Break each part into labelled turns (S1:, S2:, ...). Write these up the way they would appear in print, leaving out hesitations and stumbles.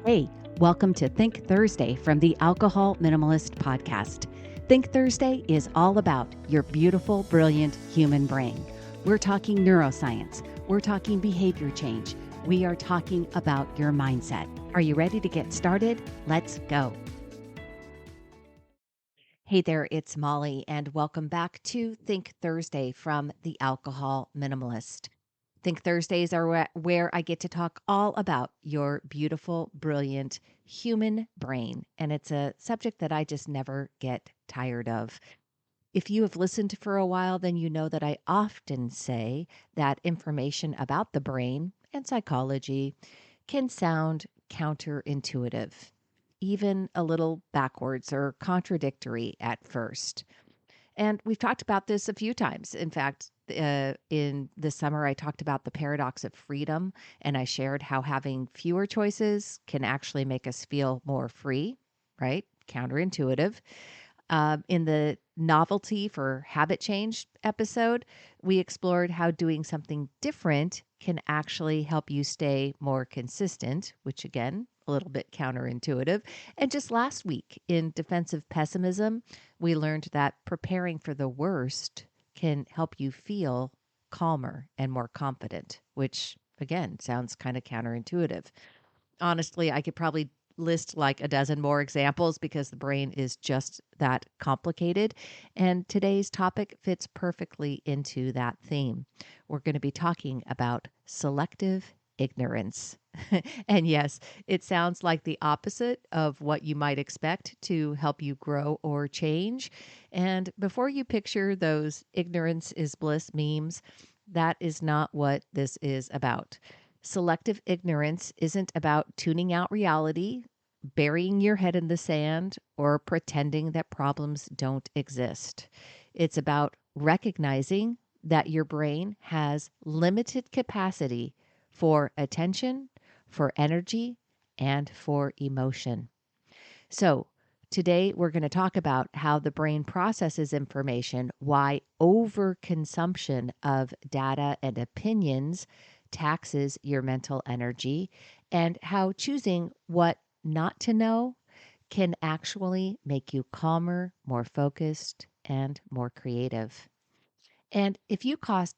S1: Hey, welcome to Think Thursday from the Alcohol Minimalist Podcast. Think Thursday is all about your beautiful, brilliant human brain. We're talking neuroscience. We're talking behavior change. We are talking about your mindset. Are you ready to get started? Let's go. Hey there, it's Molly, and welcome back to Think Thursday from the Alcohol Minimalist. Think Thursdays are where I get to talk all about your beautiful, brilliant human brain. And it's a subject that I just never get tired of. If you have listened for a while, then you know that I often say that information about the brain and psychology can sound counterintuitive, even a little backwards or contradictory at first. And we've talked about this a few times. In fact, in the summer, I talked about the paradox of freedom, and I shared how having fewer choices can actually make us feel more free, right? Counterintuitive. In the Novelty for Habit Change episode, we explored how doing something different can actually help you stay more consistent, which again, a little bit counterintuitive. And just last week in Defensive Pessimism, we learned that preparing for the worst can help you feel calmer and more confident, which again sounds kind of counterintuitive. Honestly, I could probably list like a dozen more examples because the brain is just that complicated. And today's topic fits perfectly into that theme. We're going to be talking about selective ignorance. And yes, it sounds like the opposite of what you might expect to help you grow or change. And before you picture those ignorance is bliss memes, that is not what this is about. Selective ignorance isn't about tuning out reality, burying your head in the sand, or pretending that problems don't exist. It's about recognizing that your brain has limited capacity for attention, for energy, and for emotion. So, today we're going to talk about how the brain processes information, why overconsumption of data and opinions taxes your mental energy, and how choosing what not to know can actually make you calmer, more focused, and more creative. And if you caught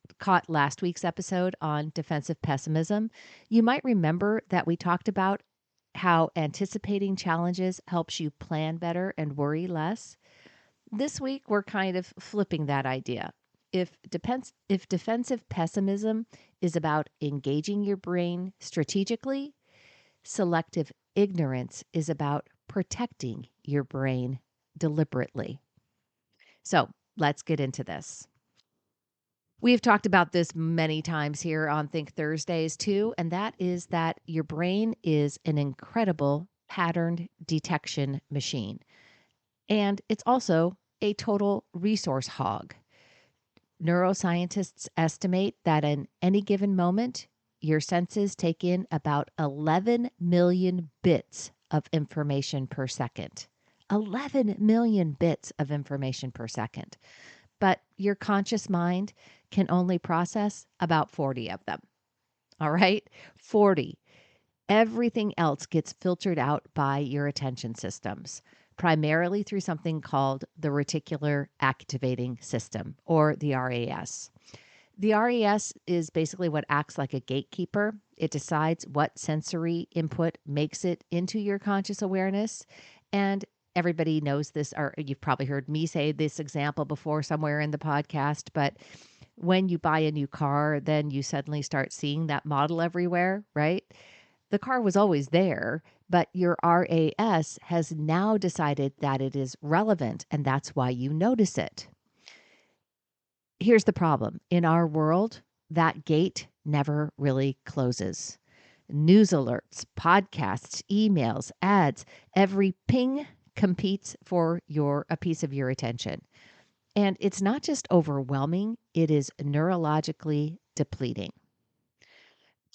S1: last week's episode on defensive pessimism, you might remember that we talked about how anticipating challenges helps you plan better and worry less. This week, we're kind of flipping that idea. If defensive pessimism is about engaging your brain strategically, selective ignorance is about protecting your brain deliberately. So let's get into this. We've talked about this many times here on Think Thursdays too, and that is that your brain is an incredible pattern detection machine. And it's also a total resource hog. Neuroscientists estimate that in any given moment, your senses take in about 11 million bits of information per second. 11 million bits of information per second. But your conscious mind can only process about 40 of them. All right? 40. Everything else gets filtered out by your attention systems, primarily through something called the reticular activating system, or the RAS. The RAS is basically what acts like a gatekeeper. It decides what sensory input makes it into your conscious awareness. And everybody knows this, or you've probably heard me say this example before somewhere in the podcast, but when you buy a new car, then you suddenly start seeing that model everywhere, right? The car was always there, but your RAS has now decided that it is relevant, and that's why you notice it. Here's the problem. In our world, that gate never really closes. News alerts, podcasts, emails, ads, every ping competes for a piece of your attention. And it's not just overwhelming, it is neurologically depleting.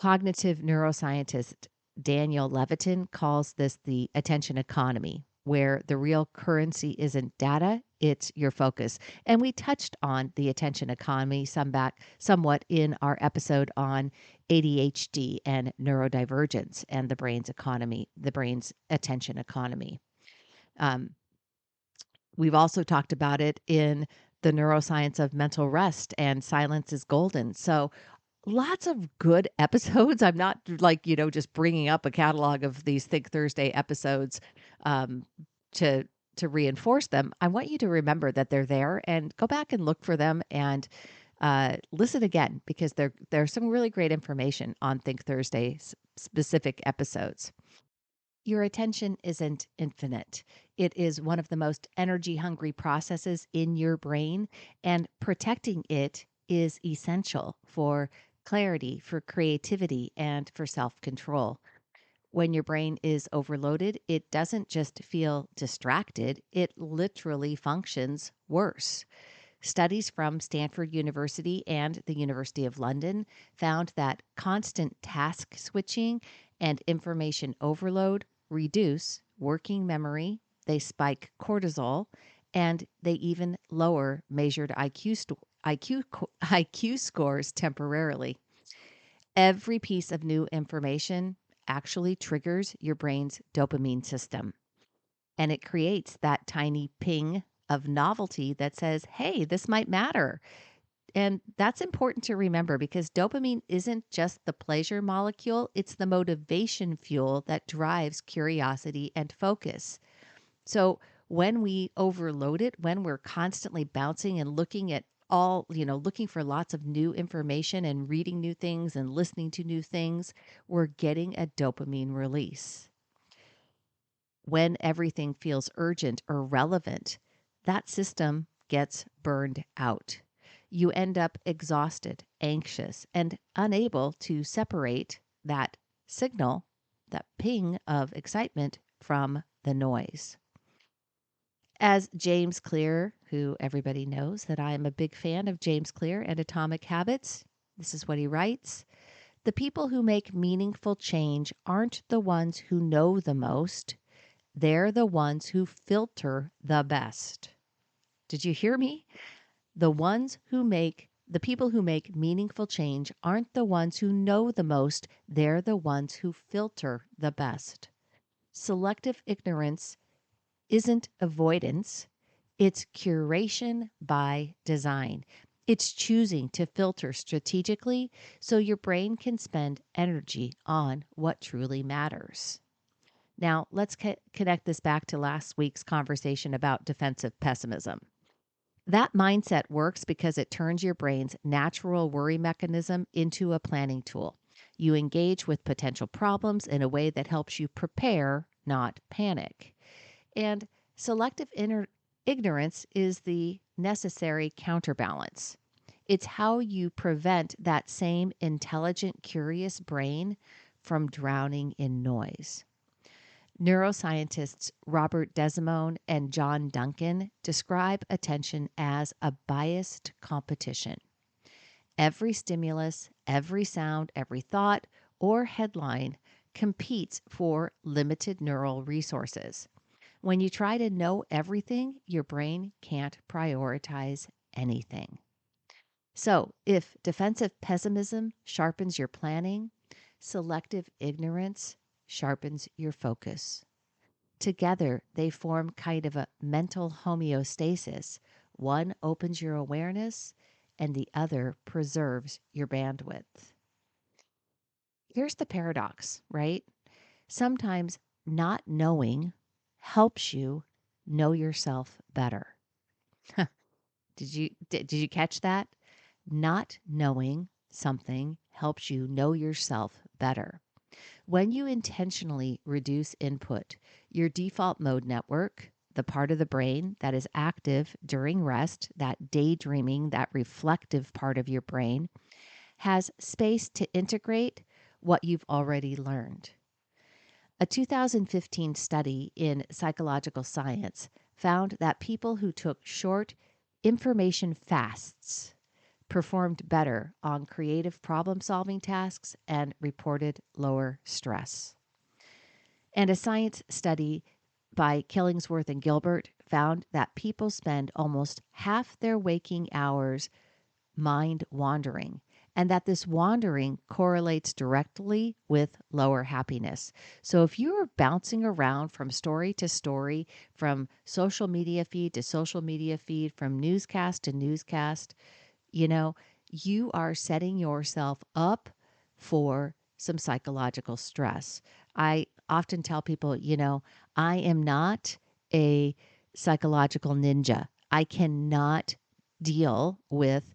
S1: Cognitive neuroscientist Daniel Levitin calls this the attention economy, where the real currency isn't data, it's your focus. And we touched on the attention economy somewhat in our episode on ADHD and neurodivergence and the brain's economy, the brain's attention economy. Um, we've also talked about it in the neuroscience of mental rest and silence is golden. So lots of good episodes. I'm not just bringing up a catalog of these Think Thursday episodes um, to reinforce them. I want you to remember that they're there and go back and look for them and listen again because there's some really great information on Think Thursday specific episodes. Your attention isn't infinite. It is one of the most energy hungry processes in your brain, and protecting it is essential for clarity, for creativity, and for self control. When your brain is overloaded, it doesn't just feel distracted, it literally functions worse. Studies from Stanford University and the University of London found that constant task switching and information overload reduce working memory, they spike cortisol, and they even lower measured IQ scores temporarily. Every piece of new information actually triggers your brain's dopamine system, and it creates that tiny ping of novelty that says, hey, this might matter. And that's important to remember because dopamine isn't just the pleasure molecule, it's the motivation fuel that drives curiosity and focus. So when we overload it, when we're constantly bouncing and looking at looking for lots of new information and reading new things and listening to new things, we're getting a dopamine release. When everything feels urgent or relevant, that system gets burned out. You end up exhausted, anxious, and unable to separate that signal, that ping of excitement, from the noise. As James Clear, who everybody knows that I am a big fan of James Clear and Atomic Habits, this is what he writes. The people who make meaningful change aren't the ones who know the most. They're the ones who filter the best. Did you hear me? The people who make meaningful change aren't the ones who know the most. They're the ones who filter the best. Selective ignorance isn't avoidance. It's curation by design. It's choosing to filter strategically so your brain can spend energy on what truly matters. Now, let's connect this back to last week's conversation about defensive pessimism. That mindset works because it turns your brain's natural worry mechanism into a planning tool. You engage with potential problems in a way that helps you prepare, not panic. And selective ignorance is the necessary counterbalance. It's how you prevent that same intelligent, curious brain from drowning in noise. Neuroscientists Robert Desimone and John Duncan describe attention as a biased competition. Every stimulus, every sound, every thought, or headline competes for limited neural resources. When you try to know everything, your brain can't prioritize anything. So, if defensive pessimism sharpens your planning, selective ignorance sharpens your focus. Together, they form kind of a mental homeostasis. One opens your awareness, and the other preserves your bandwidth. Here's the paradox, right? Sometimes not knowing helps you know yourself better. Did you catch that? Not knowing something helps you know yourself better. When you intentionally reduce input, your default mode network, the part of the brain that is active during rest, that daydreaming, that reflective part of your brain, has space to integrate what you've already learned. A 2015 study in Psychological Science found that people who took short information fasts performed better on creative problem-solving tasks and reported lower stress. And a science study by Killingsworth and Gilbert found that people spend almost half their waking hours mind wandering, and that this wandering correlates directly with lower happiness. So if you're bouncing around from story to story, from social media feed to social media feed, from newscast to newscast, you know, you are setting yourself up for some psychological stress. I often tell people, I am not a psychological ninja. I cannot deal with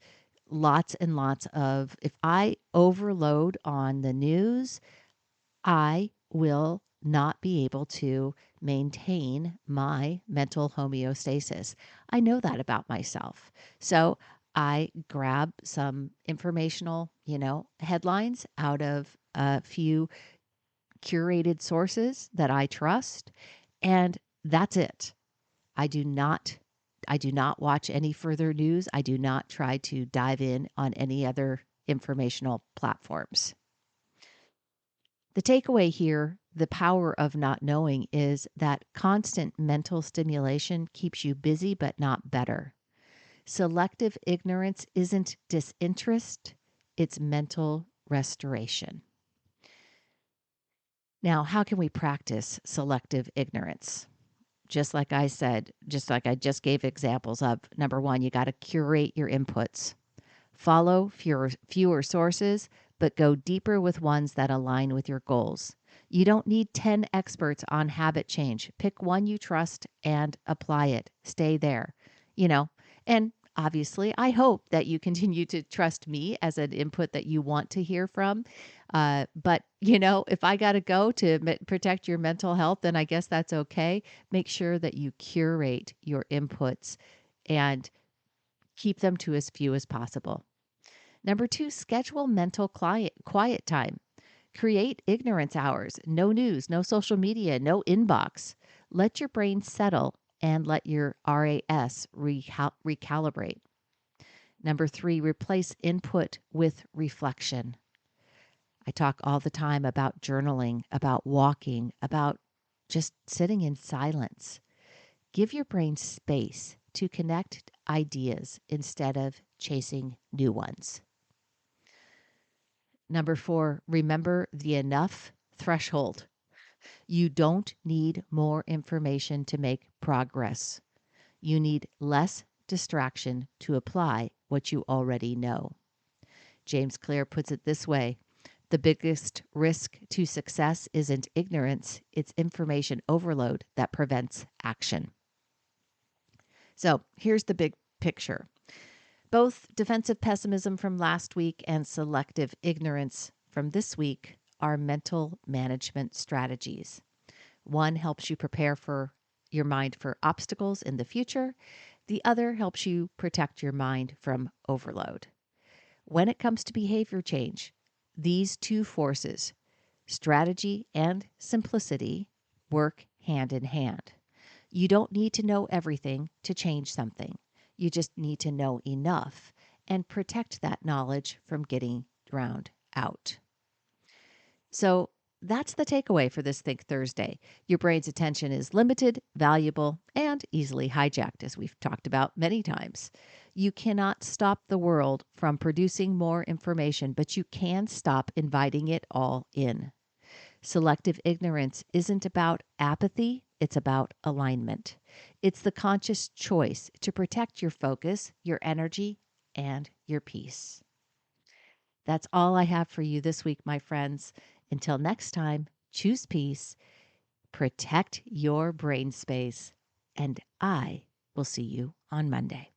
S1: lots and lots of, if I overload on the news, I will not be able to maintain my mental homeostasis. I know that about myself. So I grab some informational, headlines out of a few curated sources that I trust, and that's it. I do not watch any further news. I do not try to dive in on any other informational platforms. The takeaway here, the power of not knowing, is that constant mental stimulation keeps you busy but not better. Selective ignorance isn't disinterest, it's mental restoration. Now, how can we practice selective ignorance? Just like I said, just like I just gave examples of, number one, you got to curate your inputs. Follow fewer sources, but go deeper with ones that align with your goals. You don't need 10 experts on habit change. Pick one you trust and apply it. Stay there. And obviously, I hope that you continue to trust me as an input that you want to hear from. But, if I got to go to protect your mental health, then I guess that's okay. Make sure that you curate your inputs and keep them to as few as possible. Number two, schedule mental quiet time. Create ignorance hours. No news, no social media, no inbox. Let your brain settle and let your RAS recalibrate. Number three, replace input with reflection. I talk all the time about journaling, about walking, about just sitting in silence. Give your brain space to connect ideas instead of chasing new ones. Number four, remember the enough threshold. You don't need more information to make progress. You need less distraction to apply what you already know. James Clear puts it this way: the biggest risk to success isn't ignorance, it's information overload that prevents action. So here's the big picture. Both defensive pessimism from last week and selective ignorance from this week are mental management strategies. One helps you prepare for your mind for obstacles in the future. The other helps you protect your mind from overload. When it comes to behavior change, these two forces, strategy and simplicity, work hand in hand. You don't need to know everything to change something. You just need to know enough and protect that knowledge from getting drowned out. So that's the takeaway for this Think Thursday. Your brain's attention is limited, valuable, and easily hijacked, as we've talked about many times. You cannot stop the world from producing more information, but you can stop inviting it all in. Selective ignorance isn't about apathy, it's about alignment. It's the conscious choice to protect your focus, your energy, and your peace. That's all I have for you this week, my friends. Until next time, choose peace, protect your brain space, and I will see you on Monday.